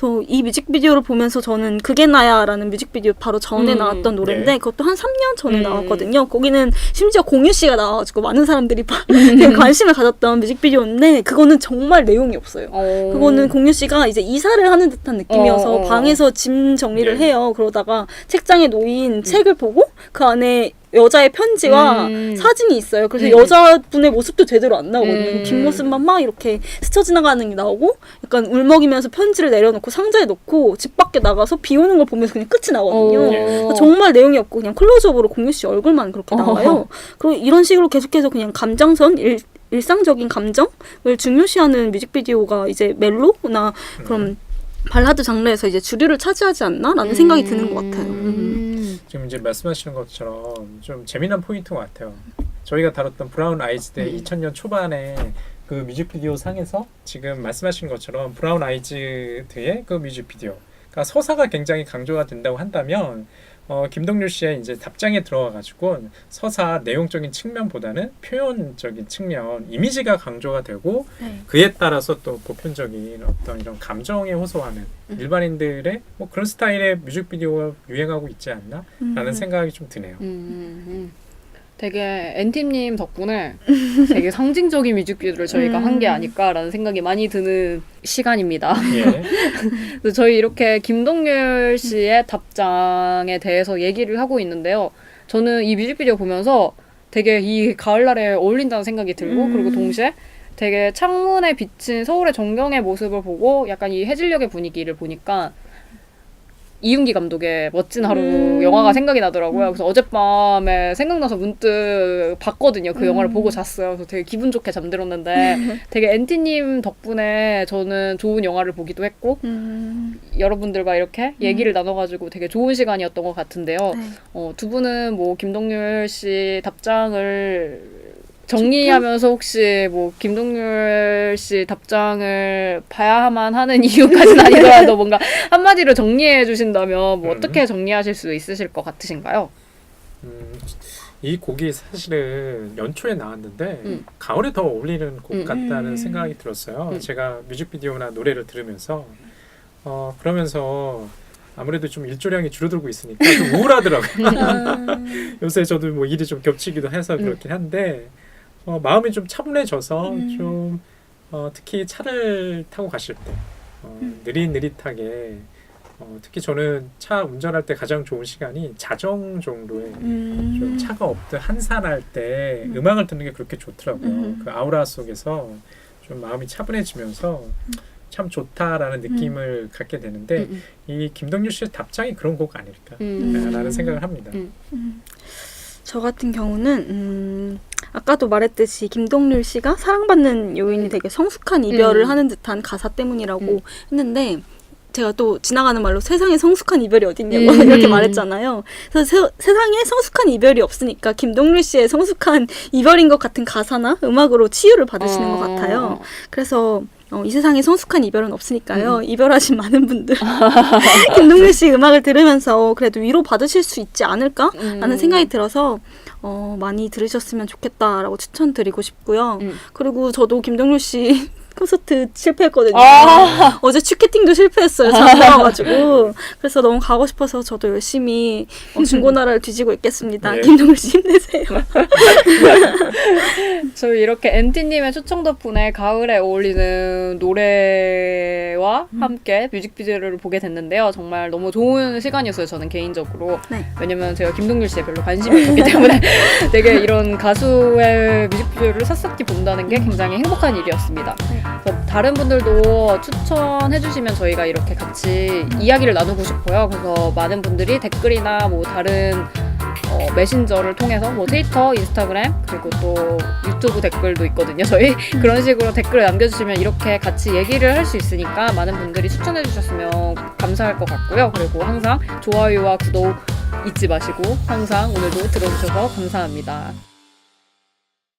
그래서 이 뮤직비디오를 보면서 저는 그게 나야라는 뮤직비디오 바로 전에 나왔던 노래인데 그것도 한 3년 전에 나왔거든요. 거기는 심지어 공유 씨가 나와가지고 많은 사람들이 되게 관심을 가졌던 뮤직비디오인데 그거는 정말 내용이 없어요. 그거는 공유 씨가 이제 이사를 하는 듯한 느낌이어서 방에서 짐 정리를 해요. 그러다가 책장에 놓인 책을 보고 그 안에 여자의 편지와 사진이 있어요. 그래서 여자분의 모습도 제대로 안 나오거든요. 뒷모습만 막 이렇게 스쳐 지나가는 게 나오고 약간 울먹이면서 편지를 내려놓고 상자에 넣고 집 밖에 나가서 비 오는 걸 보면서 그냥 끝이 나거든요. 정말 내용이 없고 그냥 클로즈업으로 공유 씨 얼굴만 그렇게 나와요. 그리고 이런 식으로 계속해서 그냥 감정선 일상적인 감정을 중요시하는 뮤직비디오가 이제 멜로나 그런 발라드 장르에서 이제 주류를 차지하지 않나라는 생각이 드는 것 같아요. 지금 이제 말씀하시는 것처럼 좀 재미난 포인트인 것 같아요. 저희가 다뤘던 브라운 아이즈 때 2000년 초반에 그 뮤직비디오 상에서 지금 말씀하신 것처럼 브라운 아이즈의 그 뮤직비디오, 그러니까 서사가 굉장히 강조가 된다고 한다면 김동률 씨의 이제 답장에 들어와가지고 서사 내용적인 측면보다는 표현적인 측면, 이미지가 강조가 되고 그에 따라서 또 보편적인 어떤 이런 감정에 호소하는 일반인들의 뭐 그런 스타일의 뮤직비디오가 유행하고 있지 않나라는 생각이 좀 드네요. 되게 엔팀님 덕분에 되게 상징적인 뮤직비디오를 저희가 한 게 아닐까라는 생각이 많이 드는 시간입니다. 예. 그래서 저희 이렇게 김동률 씨의 답장에 대해서 얘기를 하고 있는데요. 저는 이 뮤직비디오 보면서 되게 이 가을날에 어울린다는 생각이 들고 그리고 동시에 되게 창문에 비친 서울의 전경의 모습을 보고 약간 이 해질녘의 분위기를 보니까 이윤기 감독의 멋진 하루 영화가 생각이 나더라고요. 그래서 어젯밤에 생각나서 문득 봤거든요. 그 영화를 보고 잤어요. 그래서 되게 기분 좋게 잠들었는데 되게 엔티님 덕분에 저는 좋은 영화를 보기도 했고 여러분들과 이렇게 얘기를 나눠가지고 되게 좋은 시간이었던 것 같은데요. 두 분은 뭐 김동률 씨 답장을 정리하면서 혹시 뭐 김동률 씨 답장을 봐야만 하는 이유까지는 아니더라도 뭔가 한마디로 정리해 주신다면 뭐 어떻게 정리하실 수 있으실 것 같으신가요? 이 곡이 사실은 연초에 나왔는데 가을에 더 어울리는 곡 같다는 같다는 생각이 들었어요. 제가 뮤직비디오나 노래를 들으면서 그러면서 아무래도 좀 일조량이 줄어들고 있으니까 좀 우울하더라고요. 요새 저도 뭐 일이 좀 겹치기도 해서 그렇긴 한데 마음이 좀 차분해져서 좀 특히 차를 타고 가실 때 느릿느릿하게 특히 저는 차 운전할 때 가장 좋은 시간이 자정 정도에 좀 차가 없든 한산할 때 음악을 듣는 게 그렇게 좋더라고요. 그 아우라 속에서 좀 마음이 차분해지면서 참 좋다라는 느낌을 갖게 되는데 이 김동률 씨의 답장이 그런 곡 아닐까라는 생각을 합니다. 저 같은 경우는 아까도 말했듯이 김동률 씨가 사랑받는 요인이 되게 성숙한 이별을 하는 듯한 가사 때문이라고 했는데 제가 또 지나가는 말로 세상에 성숙한 이별이 어딨냐고 이렇게 말했잖아요. 그래서 세상에 성숙한 이별이 없으니까 김동률 씨의 성숙한 이별인 것 같은 가사나 음악으로 치유를 받으시는 것 같아요. 그래서 이 세상에 성숙한 이별은 없으니까요. 이별하신 많은 분들 김동률 씨 음악을 들으면서 그래도 위로 받으실 수 있지 않을까? 라는 생각이 들어서 많이 들으셨으면 좋겠다라고 추천드리고 싶고요. 그리고 저도 김동률 씨 콘서트 실패했거든요. 어제 취캐팅도 실패했어요. 잠들어가지고. 그래서 너무 가고 싶어서 저도 열심히 중고나라를 뒤지고 있겠습니다. 네. 김동률 씨 힘내세요. 저희 이렇게 엔티님의 추천 덕분에 가을에 어울리는 노래와 함께 뮤직비디오를 보게 됐는데요. 정말 너무 좋은 시간이었어요. 저는 개인적으로. 네. 왜냐면 제가 김동률 씨에 별로 관심이 없기 때문에 되게 이런 가수의 뮤직비디오를 샅샅이 본다는 게 굉장히 행복한 일이었습니다. 그래서 다른 분들도 추천해주시면 저희가 이렇게 같이 이야기를 나누고 싶어요. 그래서 많은 분들이 댓글이나 뭐 다른 메신저를 통해서 뭐 트위터, 인스타그램 그리고 또 유튜브 댓글도 있거든요. 저희 그런 식으로 댓글을 남겨주시면 이렇게 같이 얘기를 할 수 있으니까 많은 분들이 추천해주셨으면 감사할 것 같고요. 그리고 항상 좋아요와 구독 잊지 마시고 항상 오늘도 들어주셔서 감사합니다.